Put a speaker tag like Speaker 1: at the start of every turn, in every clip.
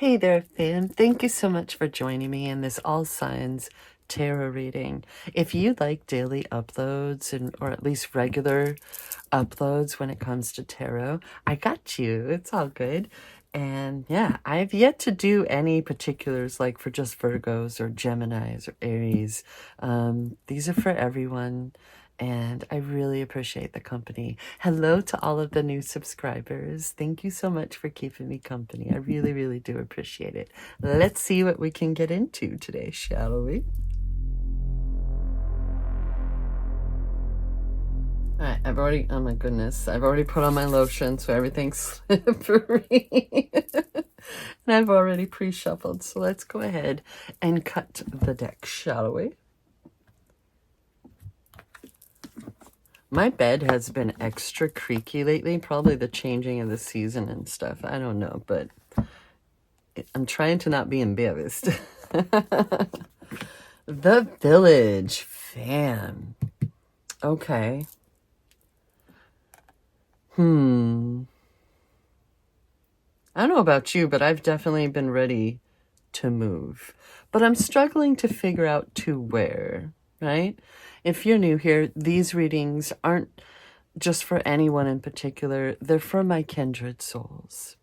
Speaker 1: Hey there, fam. Thank you so much for joining me in this All Signs tarot reading. If you like daily uploads or at least regular uploads when it comes to tarot, I got you. It's all good. And yeah, I've yet to do any particulars like for just Virgos or Geminis or Aries. These are for everyone. And I really appreciate the company. Hello to all of the new subscribers. Thank you so much for keeping me company. I really, really do appreciate it. Let's see what we can get into today, shall we? All right, oh my goodness, I've already put on my lotion, so everything's slippery. And I've already pre-shuffled, so let's go ahead and cut the deck, shall we? My bed has been extra creaky lately, probably the changing of the season and stuff. I don't know, but I'm trying to not be embarrassed. The Village, fam. Okay. I don't know about you, but I've definitely been ready to move. But I'm struggling to figure out to where, right? If you're new here, these readings aren't just for anyone in particular. They're for my kindred souls.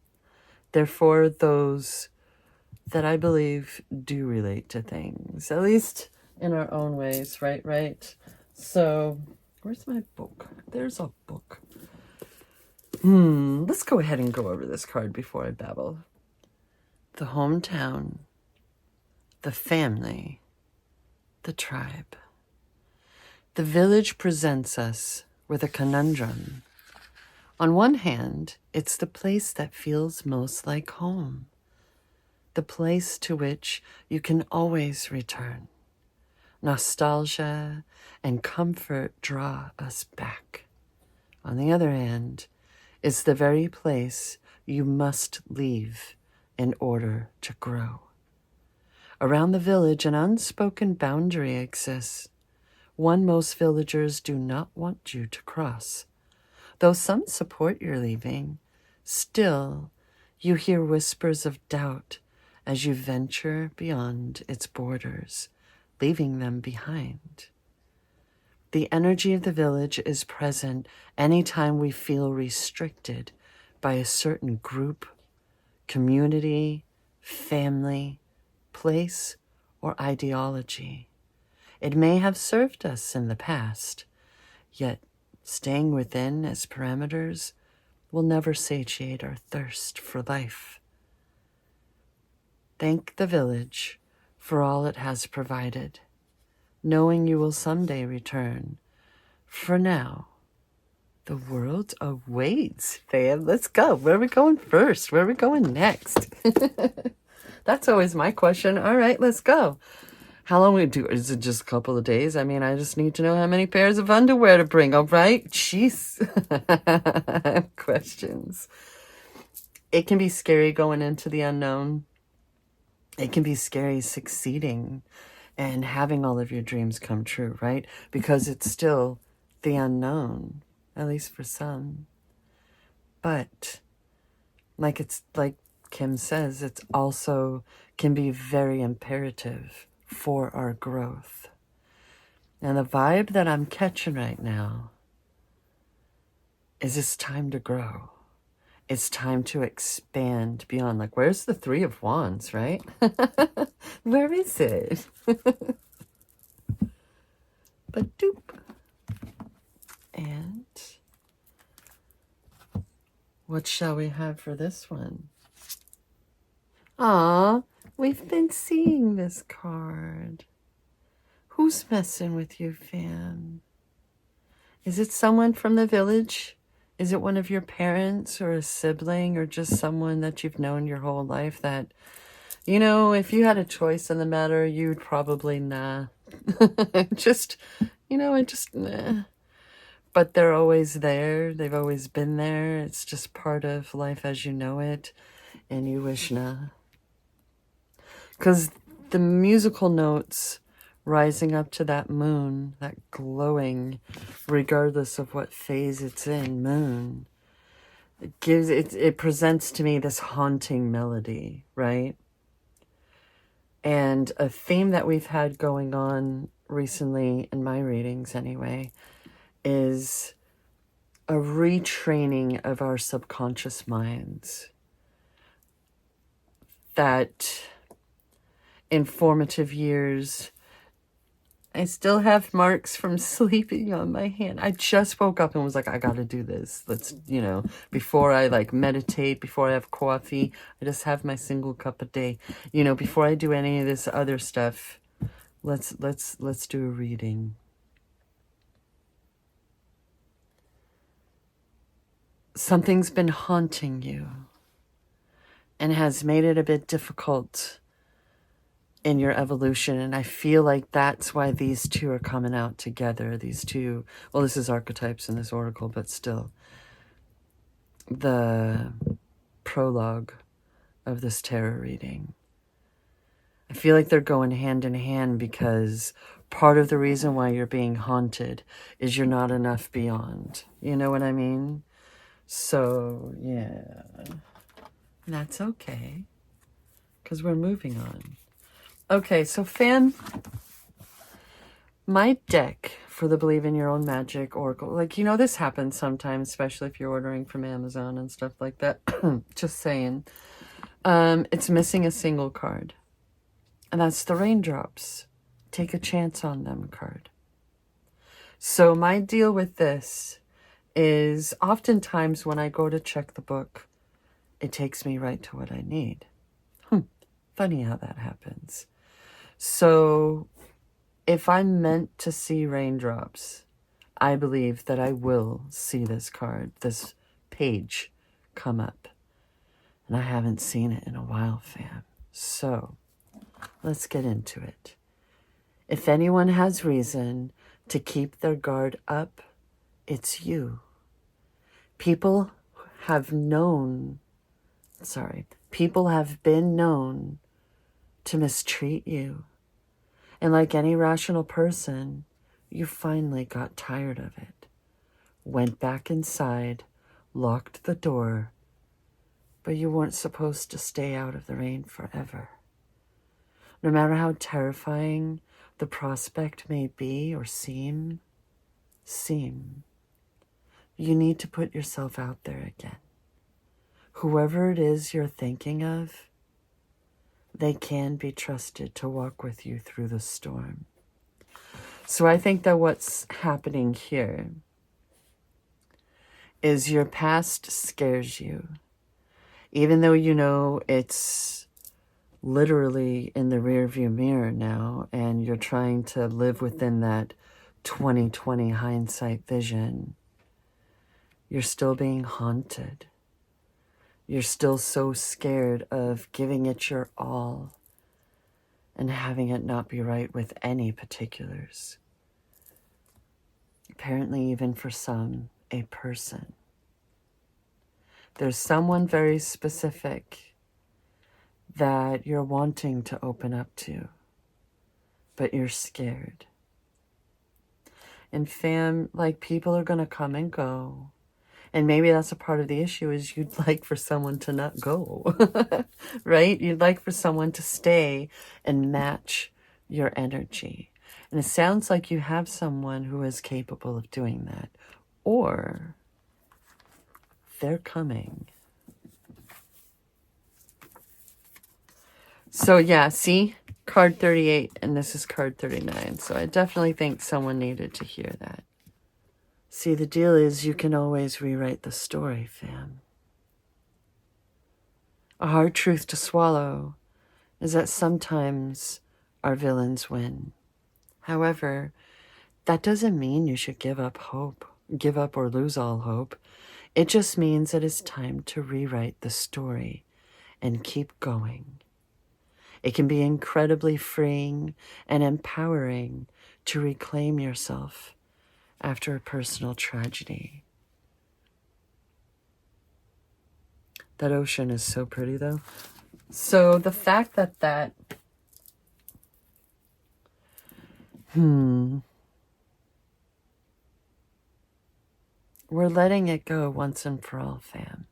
Speaker 1: They're for those that I believe do relate to things, at least in our own ways, right? So, where's my book? There's a book. Let's go ahead and go over this card before I babble. The hometown, the family, the tribe. The village presents us with a conundrum. On one hand, it's the place that feels most like home, the place to which you can always return. Nostalgia and comfort draw us back. On the other hand, it's the very place you must leave in order to grow. Around the village, an unspoken boundary exists, one most villagers do not want you to cross. Though some support your leaving, still you hear whispers of doubt as you venture beyond its borders, leaving them behind. The energy of the village is present anytime we feel restricted by a certain group, community, family, place, or ideology. It may have served us in the past, yet staying within its parameters will never satiate our thirst for life. Thank the village for all it has provided, knowing you will someday return. For now, the world awaits, fam. Let's go. Where are we going first? Where are we going next? That's always my question. All right, let's go. How long we do? Is it just a couple of days? I mean, I just need to know how many pairs of underwear to bring, all right? Jeez. I have questions. It can be scary going into the unknown. It can be scary succeeding and having all of your dreams come true, right? Because it's still the unknown, at least for some. But like Kim says, it's also can be very imperative for our growth. And the vibe that I'm catching right now is it's time to grow. It's time to expand beyond, like, where's the Three of Wands, right? Where is it? But doop. And what shall we have for this one? Aw, we've been seeing this card. Who's messing with you, fam? Is it someone from the village? Is it one of your parents or a sibling or just someone that you've known your whole life that, you know, if you had a choice in the matter, you'd probably nah. Just, you know, nah. But they're always there. They've always been there. It's just part of life as you know it. And you wish nah. Because the musical notes rising up to that moon, that glowing, regardless of what phase it's in, moon, it presents to me this haunting melody, right? And a theme that we've had going on recently in my readings anyway is a retraining of our subconscious minds. That in formative years, I still have marks from sleeping on my hand. I just woke up and was like, I gotta do this. Let's, before I like meditate, before I have coffee, I just have my single cup a day. Before I do any of this other stuff, let's do a reading. Something's been haunting you and has made it a bit difficult in your evolution, and I feel like that's why these two are coming out together. These two, well, this is archetypes in this oracle, but still, the prologue of this tarot reading. I feel like they're going hand in hand because part of the reason why you're being haunted is you're not enough beyond. You know what I mean? So, yeah. That's okay, because we're moving on. Okay, so fam, my deck for the Believe in Your Own Magic Oracle, this happens sometimes, especially if you're ordering from Amazon and stuff like that. Just saying. It's missing a single card. And that's the Raindrops. Take a chance on them card. So my deal with this is oftentimes when I go to check the book, it takes me right to what I need. Funny how that happens. So if I'm meant to see raindrops, I believe that I will see this card, this page come up. And I haven't seen it in a while, fam. So let's get into it. If anyone has reason to keep their guard up, it's you. People have been known to mistreat you. And like any rational person, you finally got tired of it. Went back inside, locked the door, but you weren't supposed to stay out of the rain forever. No matter how terrifying the prospect may be or seem, you need to put yourself out there again. Whoever it is you're thinking of, they can be trusted to walk with you through the storm. So I think that what's happening here is your past scares you. Even though you know it's literally in the rearview mirror now and you're trying to live within that 2020 hindsight vision, you're still being haunted. You're still so scared of giving it your all and having it not be right with any particulars. Apparently, even for some, a person. There's someone very specific that you're wanting to open up to, but you're scared. And fam, people are going to come and go. And maybe that's a part of the issue is you'd like for someone to not go, right? You'd like for someone to stay and match your energy. And it sounds like you have someone who is capable of doing that. Or they're coming. So yeah, see? Card 38 and this is card 39. So I definitely think someone needed to hear that. See, the deal is you can always rewrite the story, fam. A hard truth to swallow is that sometimes our villains win. However, that doesn't mean you should give up or lose all hope. It just means that it's time to rewrite the story and keep going. It can be incredibly freeing and empowering to reclaim yourself after a personal tragedy. That ocean is so pretty, though. So the fact that We're letting it go once and for all, fam.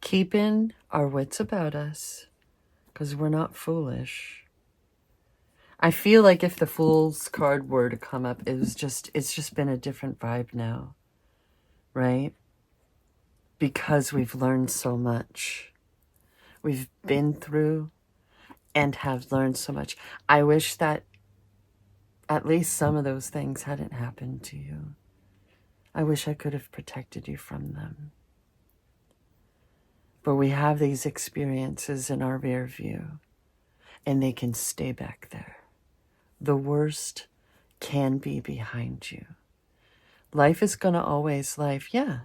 Speaker 1: Keeping our wits about us, because we're not foolish. I feel like if the Fool's card were to come up, it's just been a different vibe now, right? Because we've learned so much. We've been through and have learned so much. I wish that at least some of those things hadn't happened to you. I wish I could have protected you from them. But we have these experiences in our rear view, and they can stay back there. The worst can be behind you. Life is going to always life. Yeah,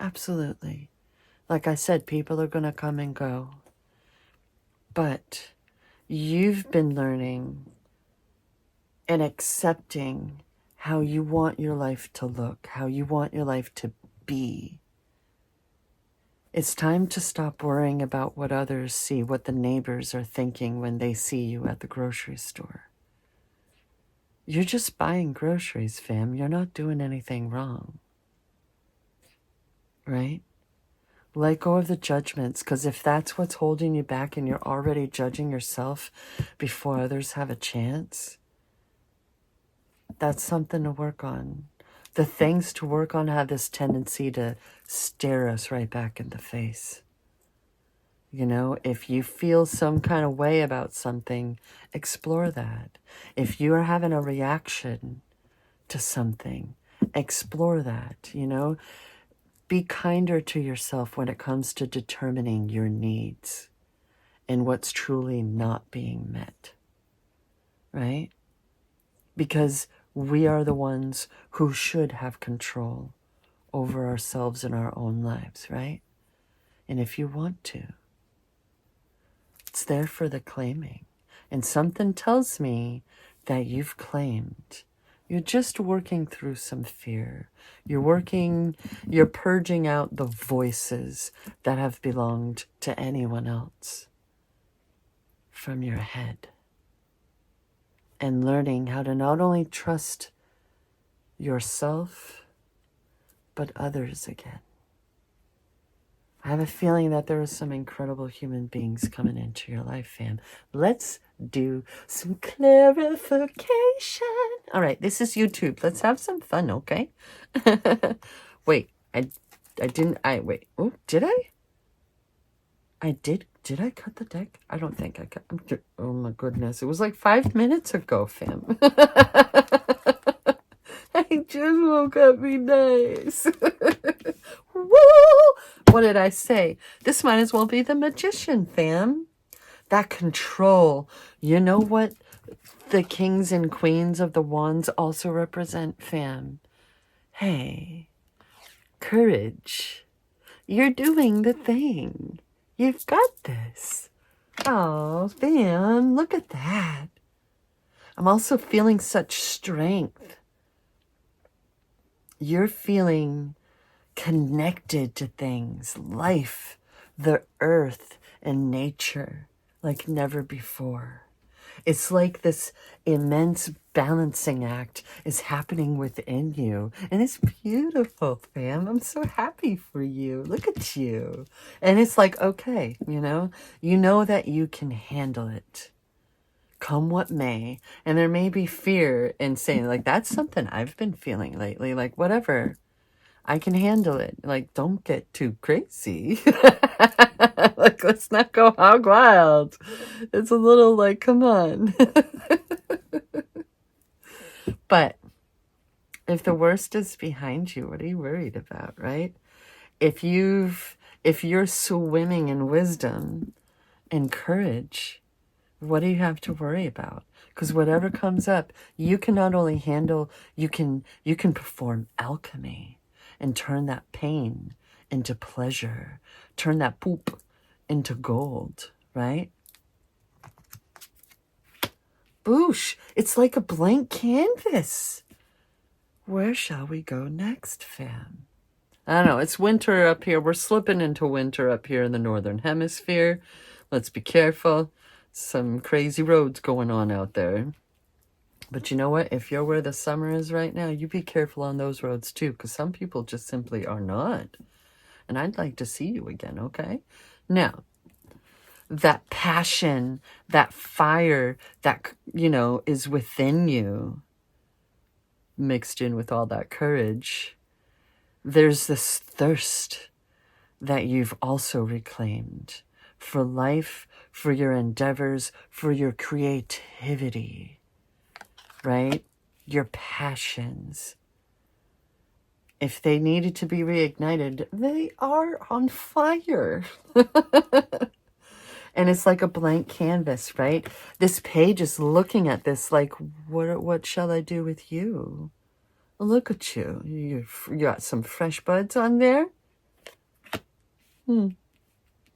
Speaker 1: absolutely. Like I said, people are going to come and go. But you've been learning and accepting how you want your life to look, how you want your life to be. It's time to stop worrying about what others see, what the neighbors are thinking when they see you at the grocery store. You're just buying groceries, fam. You're not doing anything wrong. Right? Let go of the judgments, because if that's what's holding you back and you're already judging yourself before others have a chance, that's something to work on. The things to work on have this tendency to stare us right back in the face. You know, if you feel some kind of way about something, explore that. If you are having a reaction to something, explore that, you know. Be kinder to yourself when it comes to determining your needs and what's truly not being met, right? Because we are the ones who should have control over ourselves and our own lives, right? And if you want to, it's there for the claiming. And something tells me that you've claimed. You're just working through some fear. You're purging out the voices that have belonged to anyone else from your head. And learning how to not only trust yourself, but others again. I have a feeling that there are some incredible human beings coming into your life, fam. Let's do some clarification. All right, this is YouTube. Let's have some fun, okay? Wait, I didn't, wait. Oh, did I? Did I cut the deck? I don't think I cut. Oh my goodness. It was like 5 minutes ago, fam. I just woke up, be nice. Woo! What did I say? This might as well be the magician, fam. That control. You know what the kings and queens of the wands also represent, fam? Hey, courage. You're doing the thing. You've got this. Oh, fam, look at that. I'm also feeling such strength. You're feeling connected to things, life, the earth, and nature like never before. It's like this immense balancing act is happening within you. And it's beautiful, fam. I'm so happy for you. Look at you. And it's like, okay, you know that you can handle it. Come what may. And there may be fear in saying, like, that's something I've been feeling lately. Like, whatever. I can handle it. Like, don't get too crazy. Like, let's not go hog wild. It's a little like, come on. But if the worst is behind you, what are you worried about, right? If you're swimming in wisdom and courage, what do you have to worry about? Because whatever comes up, you can not only handle, you can perform alchemy and turn that pain into pleasure, turn that poop into gold, right? Boosh, it's like a blank canvas. Where shall we go next, fam? I don't know, it's winter up here. We're slipping into winter up here in the Northern Hemisphere. Let's be careful. Some crazy roads going on out there. But you know what? If you're where the summer is right now, you be careful on those roads too, because some people just simply are not. And I'd like to see you again, okay? Now, that passion, that fire that, is within you, mixed in with all that courage, there's this thirst that you've also reclaimed for life, for your endeavors, for your creativity, right? Your passions. If they needed to be reignited, they are on fire. And it's like a blank canvas, right? This page is looking at this like, what shall I do with you? Look at you. You got some fresh buds on there? Hmm.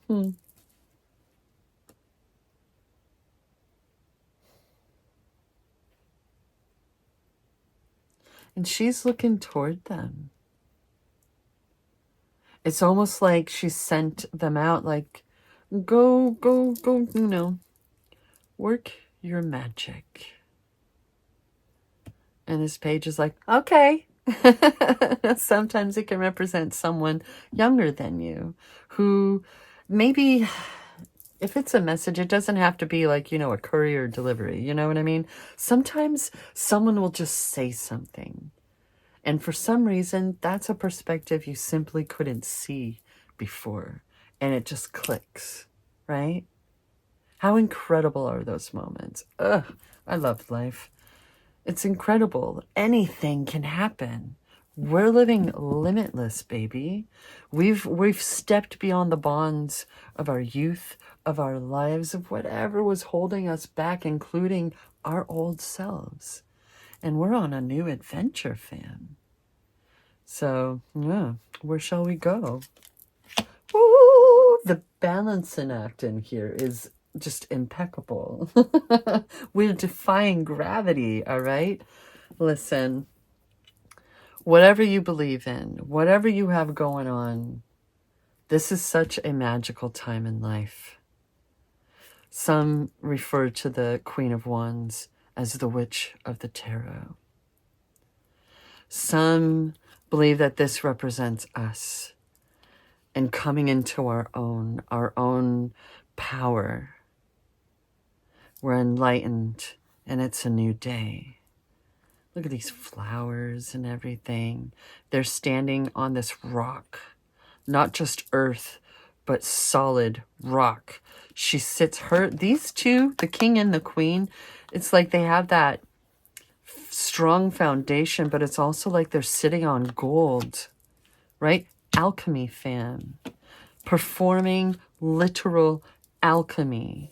Speaker 1: And she's looking toward them. It's almost like she sent them out like, go, work your magic. And this page is like, okay. Sometimes it can represent someone younger than you who maybe, if it's a message, it doesn't have to be like, a courier delivery. You know what I mean? Sometimes someone will just say something. And for some reason, that's a perspective you simply couldn't see before. And it just clicks, right? How incredible are those moments? Ugh, I love life. It's incredible. Anything can happen. We're living limitless, baby. We've stepped beyond the bonds of our youth, of our lives, of whatever was holding us back, including our old selves. And we're on a new adventure, fam. So, yeah, where shall we go? Ooh, the balancing act in here is just impeccable. We're defying gravity, all right? Listen, whatever you believe in, whatever you have going on, this is such a magical time in life. Some refer to the Queen of Wands as the Witch of the Tarot. Some believe that this represents us and coming into our own power. We're enlightened and it's a new day. Look at these flowers and everything. They're standing on this rock, not just earth, but solid rock. She sits these two, the king and the queen, it's like they have that strong foundation, but it's also like they're sitting on gold, right? Alchemy, fam. Performing literal alchemy.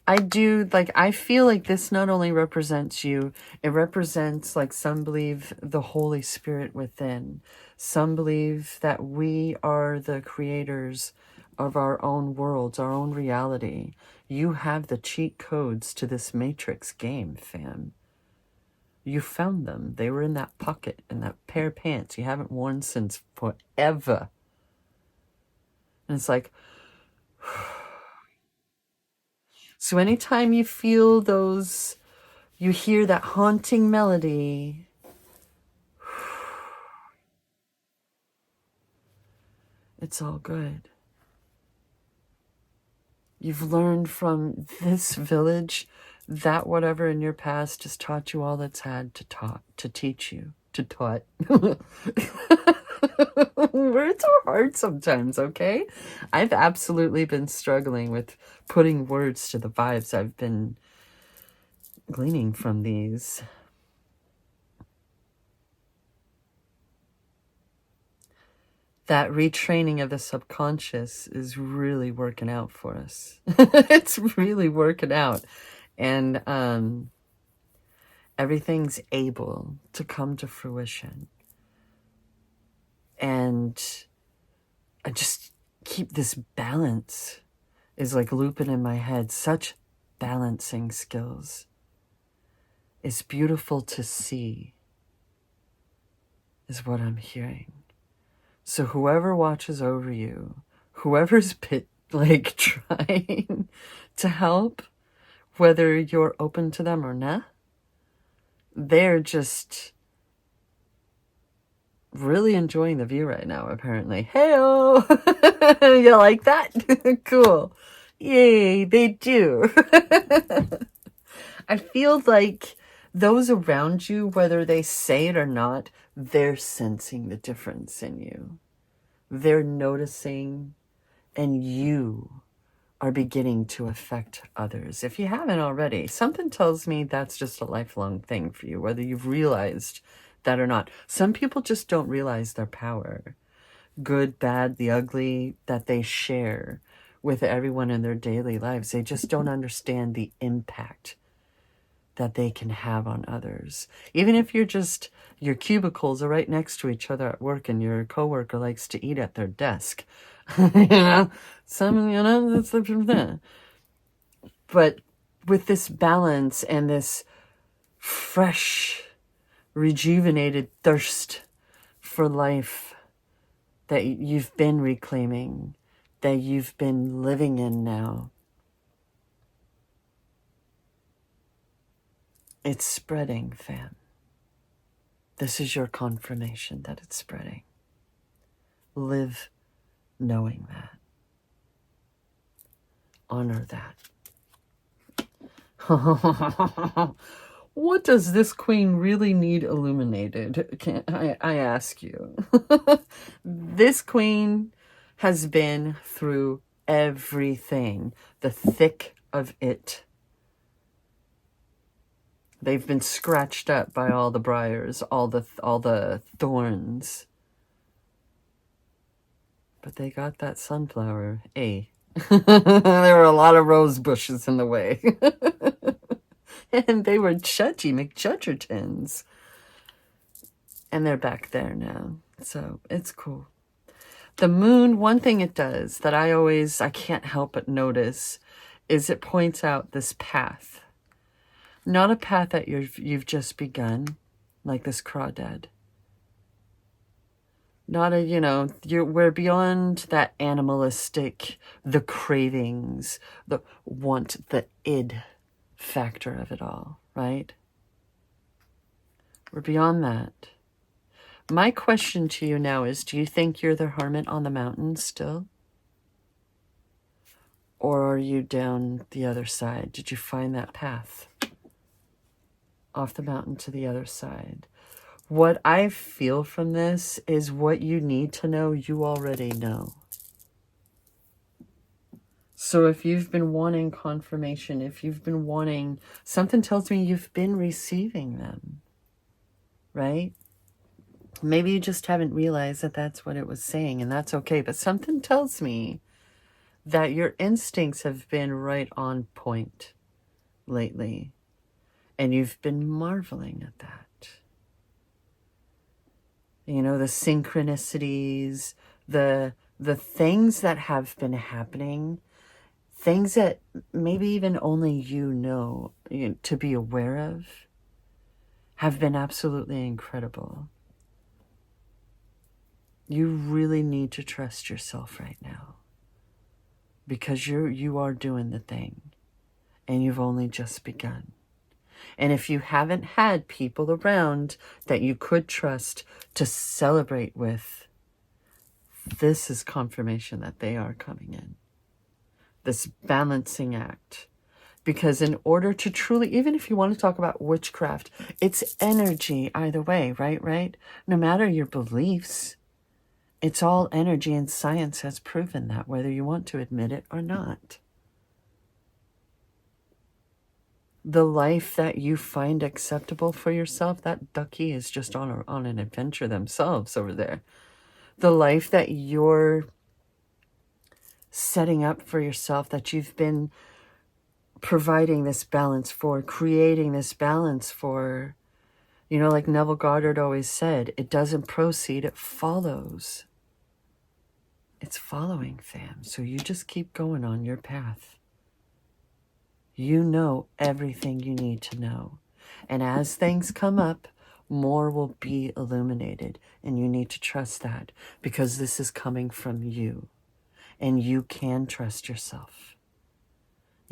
Speaker 1: I feel like this not only represents you, it represents, like some believe, the Holy Spirit within. Some believe that we are the creators of our own worlds, our own reality. You have the cheat codes to this Matrix game, fam. You found them. They were in that pocket, in that pair of pants you haven't worn since forever. And it's like... So anytime you feel those, you hear that haunting melody, it's all good. You've learned from this village that whatever in your past has taught you all it's had to teach you, to taught. Words are hard sometimes, okay? I've absolutely been struggling with putting words to the vibes I've been gleaning from these. That retraining of the subconscious is really working out for us. It's really working out. And everything's able to come to fruition. And I just keep this balance is like looping in my head. Such balancing skills. It's beautiful to see is what I'm hearing. So whoever watches over you, whoever's trying to help, whether you're open to them or not. They're just really enjoying the view right now, apparently. Hey-o! You like that? Cool. Yay, they do. I feel like those around you, whether they say it or not, they're sensing the difference in you. They're noticing, and you are beginning to affect others. If you haven't already, something tells me that's just a lifelong thing for you, whether you've realized that or not. Some people just don't realize their power, good, bad, the ugly, that they share with everyone in their daily lives. They just don't understand the impact that they can have on others. Even if you're just, your cubicles are right next to each other at work and your coworker likes to eat at their desk. That's the thing. But with this balance and this fresh, rejuvenated thirst for life that you've been reclaiming, that you've been living in now, it's spreading, fam. This is your confirmation that it's spreading. Live knowing that. Honor that. What does this queen really need illuminated? I ask you. This queen has been through everything, the thick of it. They've been scratched up by all the briars, all the thorns. But they got that sunflower, eh? There were a lot of rose bushes in the way. And they were judgy McJudgertons. And they're back there now. So it's cool. The moon, one thing it does that I can't help but notice is it points out this path. Not a path that you've just begun, like this crawdad. Not we're beyond that animalistic, the cravings, the want, the id factor of it all, right? We're beyond that. My question to you now is, do you think you're the hermit on the mountain still? Or are you down the other side? Did you find that path off the mountain to the other side? What I feel from this is what you need to know, you already know. So if you've been wanting confirmation, if you've been wanting, something tells me you've been receiving them, right? Maybe you just haven't realized that that's what it was saying, and that's okay. But something tells me that your instincts have been right on point lately, and you've been marveling at that. You know, the synchronicities, the things that have been happening, things that maybe even only you know to be aware of, have been absolutely incredible. You really need to trust yourself right now, because you are doing the thing, and you've only just begun. And if you haven't had people around that you could trust to celebrate with, this is confirmation that they are coming in. This balancing act. Because in order to truly, even if you want to talk about witchcraft, it's energy either way, right? No matter your beliefs, it's all energy, and science has proven that, whether you want to admit it or not. The life that you find acceptable for yourself, that ducky is just on an adventure themselves over there. The life that you're setting up for yourself, that you've been providing this balance for, creating this balance for, like Neville Goddard always said, it doesn't proceed, it follows. It's following, fam. So you just keep going on your path. You know everything you need to know. And as things come up, more will be illuminated. And you need to trust that, because this is coming from you. And you can trust yourself.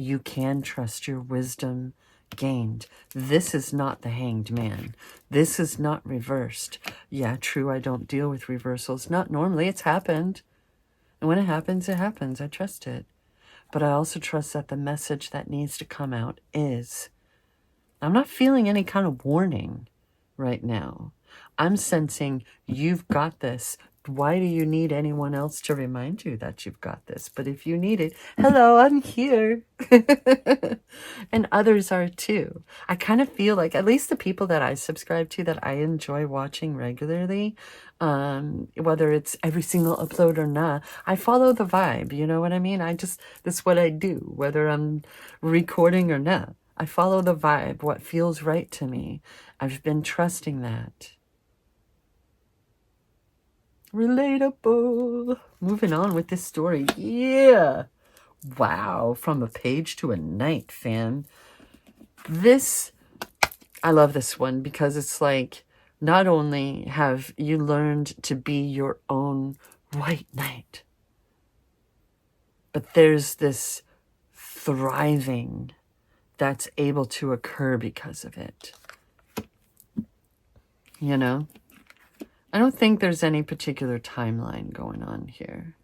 Speaker 1: You can trust your wisdom gained. This is not the Hanged Man. This is not reversed. Yeah, true, I don't deal with reversals. Not normally. It's happened. And when it happens, it happens. I trust it. But I also trust that the message that needs to come out is, I'm not feeling any kind of warning right now. I'm sensing you've got this. Why do you need anyone else to remind you that you've got this? But if you need it, hello, I'm here. And others are too. I kind of feel like, at least the people that I subscribe to that I enjoy watching regularly, whether it's every single upload or not, I follow the vibe. You know what I mean? That's what I do, whether I'm recording or not. I follow the vibe, what feels right to me. I've been trusting that. Relatable. Moving on with this story. Yeah. Wow. From a page to a night, fam. I love this one because it's like, not only have you learned to be your own white knight, but there's this thriving that's able to occur because of it. You know? I don't think there's any particular timeline going on here.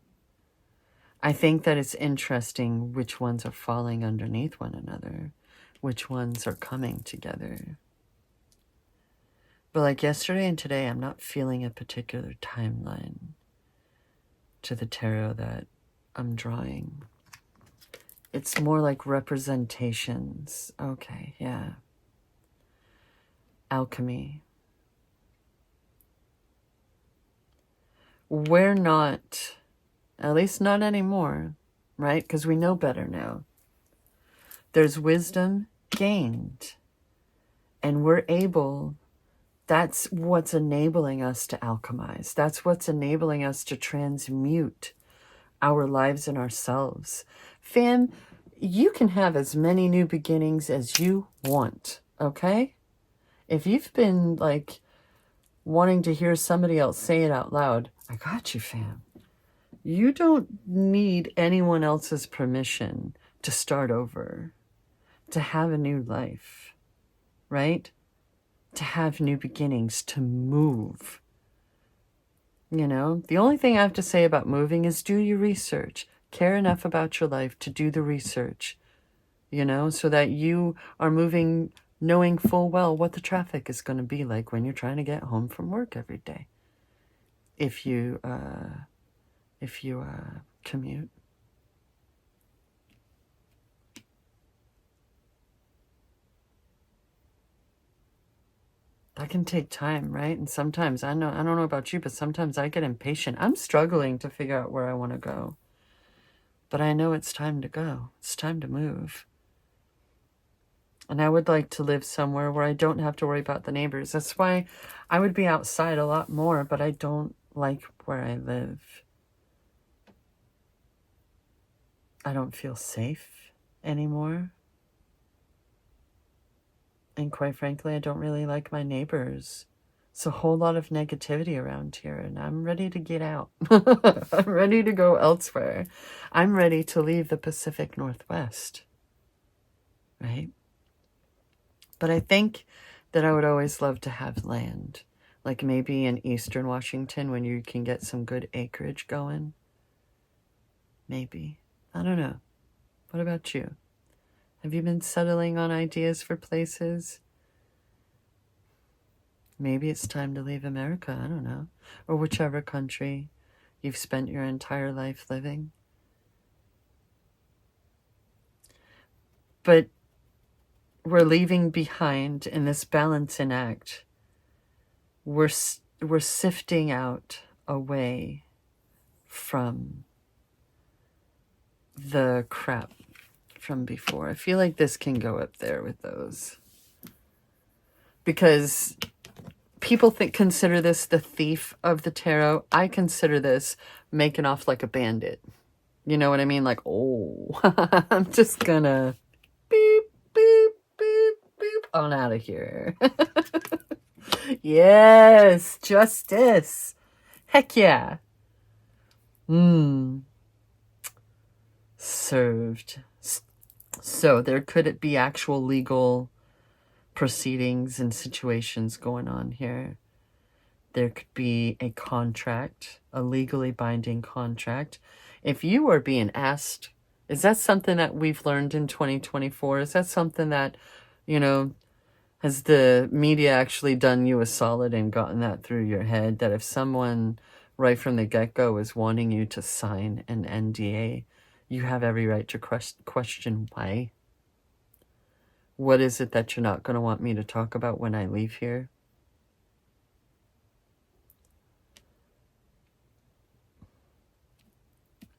Speaker 1: I think that it's interesting which ones are falling underneath one another, which ones are coming together. But like yesterday and today, I'm not feeling a particular timeline to the tarot that I'm drawing. It's more like representations. Okay, yeah. Alchemy. We're not, at least not anymore, right? Because we know better now. There's wisdom gained. And we're able, that's what's enabling us to alchemize. That's what's enabling us to transmute our lives and ourselves. Fam, you can have as many new beginnings as you want, okay? If you've been like wanting to hear somebody else say it out loud, I got you, fam. You don't need anyone else's permission to start over, to have a new life, right? To have new beginnings, to move. You know, the only thing I have to say about moving is do your research. Care enough about your life to do the research, you know, so that you are moving knowing full well what the traffic is going to be like when you're trying to get home from work every day. If you commute. That can take time, right? And sometimes, I don't know about you, but sometimes I get impatient. I'm struggling to figure out where I want to go. But I know it's time to go. It's time to move. And I would like to live somewhere where I don't have to worry about the neighbors. That's why I would be outside a lot more, but I don't like where I live. I don't feel safe anymore. And quite frankly, I don't really like my neighbors. It's a whole lot of negativity around here, and I'm ready to get out. I'm ready to go elsewhere. I'm ready to leave the Pacific Northwest, right? But I think that I would always love to have land, like maybe in Eastern Washington when you can get some good acreage going. Maybe. I don't know. What about you? Have you been settling on ideas for places? Maybe it's time to leave America, I don't know. Or whichever country you've spent your entire life living. But we're leaving behind in this balancing act. We're sifting out away from the crap from before. I feel like this can go up there with those. Because people consider this the thief of the tarot. I consider this making off like a bandit. You know what I mean? Like, oh, I'm just gonna beep, beep, beep, beep on out of here. Yes, justice. Heck yeah. Served. So there could be actual legal proceedings and situations going on here. There could be a contract, a legally binding contract. If you are being asked, is that something that we've learned in 2024? Is that something that, you know, has the media actually done you a solid and gotten that through your head? That if someone right from the get-go is wanting you to sign an NDA, you have every right to question why. What is it that you're not going to want me to talk about when I leave here?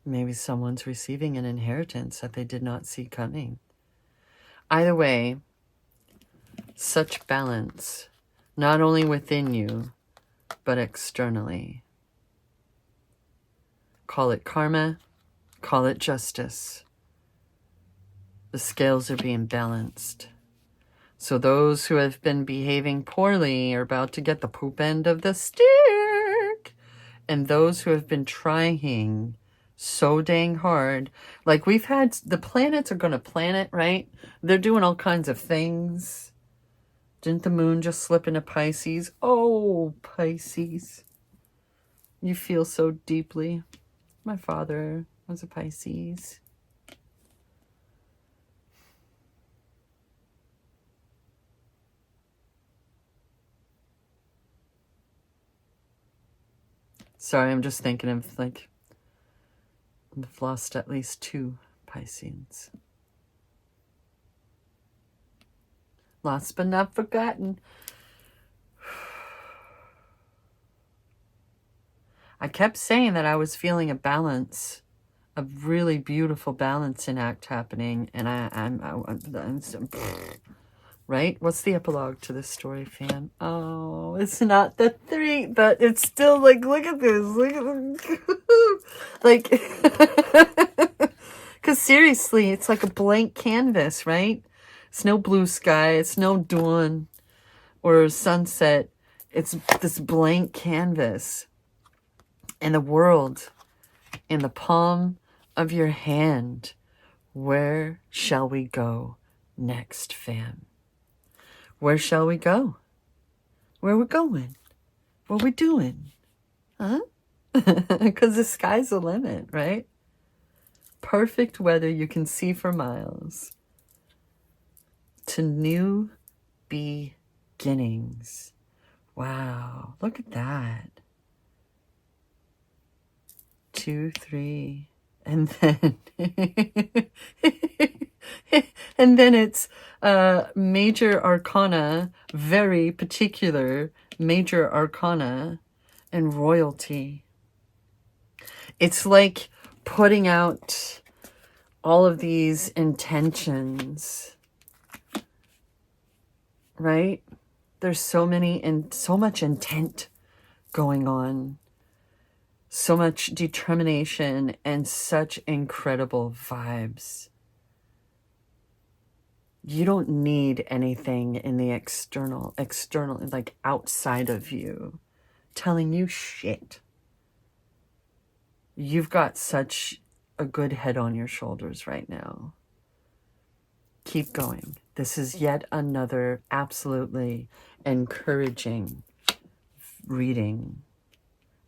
Speaker 1: Maybe someone's receiving an inheritance that they did not see coming. Either way, such balance, not only within you, but externally. Call it karma, call it justice. The scales are being balanced. So those who have been behaving poorly are about to get the poop end of the stick. And those who have been trying so dang hard, like we've had, the planets are going to planet, right? They're doing all kinds of things. Didn't the moon just slip into Pisces? Oh, Pisces. You feel so deeply. My father was a Pisces. Sorry, I'm just thinking of, like, I've lost at least 2 Pisces. Lost but not forgotten. I kept saying that I was feeling a balance, a really beautiful balancing act happening, and I'm right? What's the epilogue to this story, fam? Oh, it's not the 3, but it's still like, look at this, look at this. Like, because seriously, it's like a blank canvas, right? It's no blue sky, it's no dawn or sunset. It's this blank canvas. And the world in the palm of your hand. Where shall we go next, fam? Where shall we go? Where we going? What we doing? Huh? Because the sky's the limit, right? Perfect weather you can see for miles. To new beginnings. Wow, look at that. 2, 3, and then and then it's major arcana, very particular major arcana, and royalty. It's like putting out all of these intentions, right? There's so many and so much intent going on. So much determination and such incredible vibes. You don't need anything in the external, like outside of you, telling you shit. You've got such a good head on your shoulders right now. Keep going. This is yet another absolutely encouraging reading.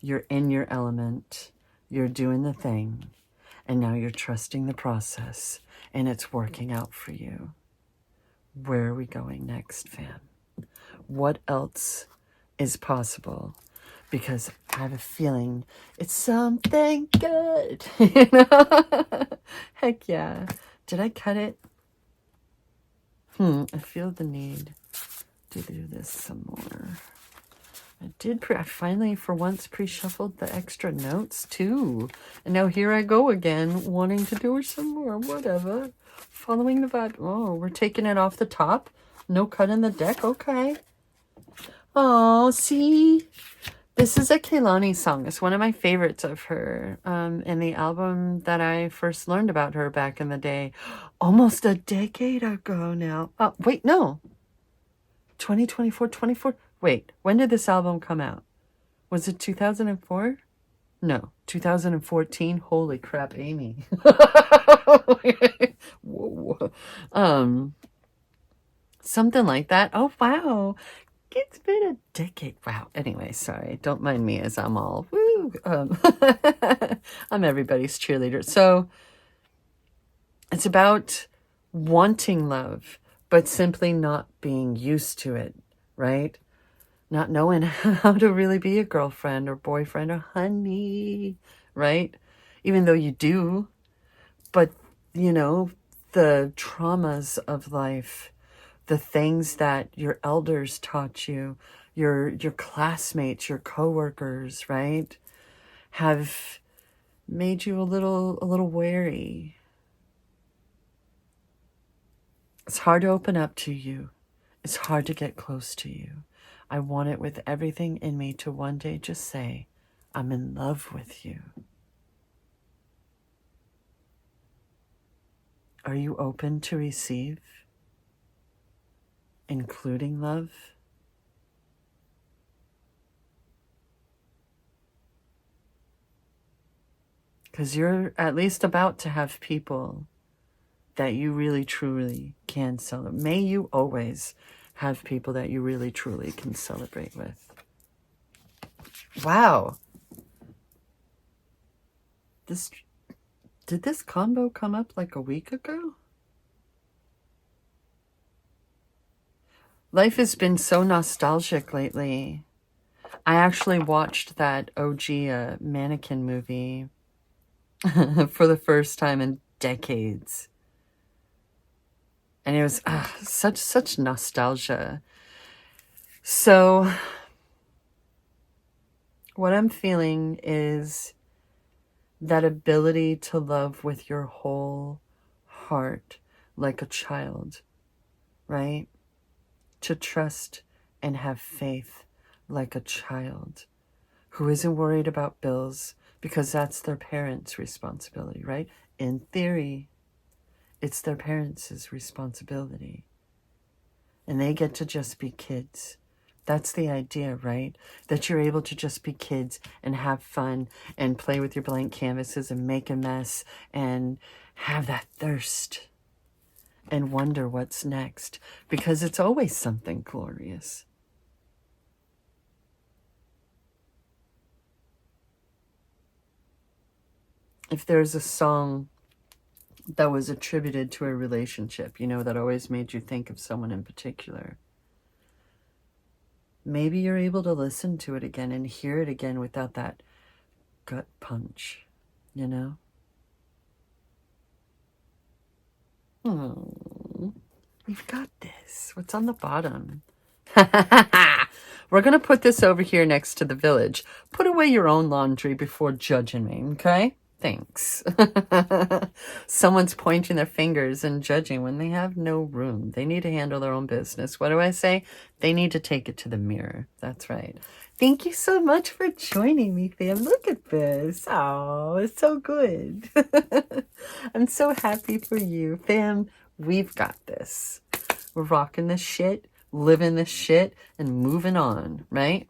Speaker 1: You're in your element, you're doing the thing, and now you're trusting the process, and it's working out for you. Where are we going next, fam? What else is possible? Because I have a feeling it's something good. You know? Heck yeah. Did I cut it? I feel the need to do this some more. I finally, for once, pre-shuffled the extra notes, too. And now here I go again, wanting to do some more, whatever. Following the vibe. Oh, we're taking it off the top? No cut in the deck? Okay. Oh, see? This is a Kehlani song. It's one of my favorites of her. In the album that I first learned about her back in the day. Almost a decade ago now. Oh, wait, no. 24. Wait, when did this album come out? Was it 2004? No, 2014. Holy crap, Amy. Whoa. Something like that. Oh, wow. It's been a decade. Wow. Anyway, sorry. Don't mind me as I'm all, woo. I'm everybody's cheerleader. So it's about wanting love, but simply not being used to it, right? Not knowing how to really be a girlfriend or boyfriend or honey, right? Even though you do, but you know, the traumas of life, the things that your elders taught you, your classmates, your coworkers, right, have made you a little wary. It's hard to open up to you. It's hard to get close to you. I want it with everything in me to one day just say, I'm in love with you. Are you open to receive, including love? Because you're at least about to have people that you really truly can celebrate. May you always have people that you really truly can celebrate with. Wow. Did this combo come up like a week ago? Life has been so nostalgic lately. I actually watched that OG mannequin movie for the first time in decades. And it was such nostalgia. So what I'm feeling is that ability to love with your whole heart like a child, right? To trust and have faith like a child who isn't worried about bills because that's their parents' responsibility, right? In theory, it's their parents' responsibility. And they get to just be kids. That's the idea, right? That you're able to just be kids and have fun and play with your blank canvases and make a mess and have that thirst and wonder what's next, because it's always something glorious. If there's a song that was attributed to a relationship, you know, that always made you think of someone in particular, maybe you're able to listen to it again and hear it again without that gut punch, you know? We've got this. What's on the bottom? We're going to put this over here next to the village. Put away your own laundry before judging me, okay? Thanks. Someone's pointing their fingers and judging when they have no room. They need to handle their own business. What do I say? They need to take it to the mirror. That's right. Thank you so much for joining me, fam. Look at this. Oh, it's so good. I'm so happy for you, fam. We've got this. We're rocking this shit, living this shit, and moving on, right?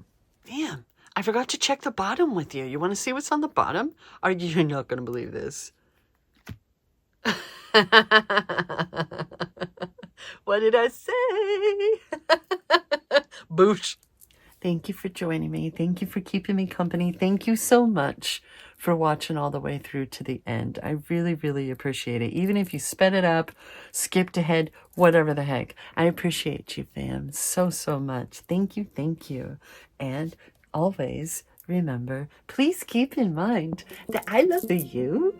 Speaker 1: Damn. I forgot to check the bottom with you. You want to see what's on the bottom? Are you not going to believe this? What did I say? Boosh. Thank you for joining me. Thank you for keeping me company. Thank you so much for watching all the way through to the end. I really, really appreciate it. Even if you sped it up, skipped ahead, whatever the heck. I appreciate you, fam, so, so much. Thank you, thank you. And always remember, please keep in mind that I love you.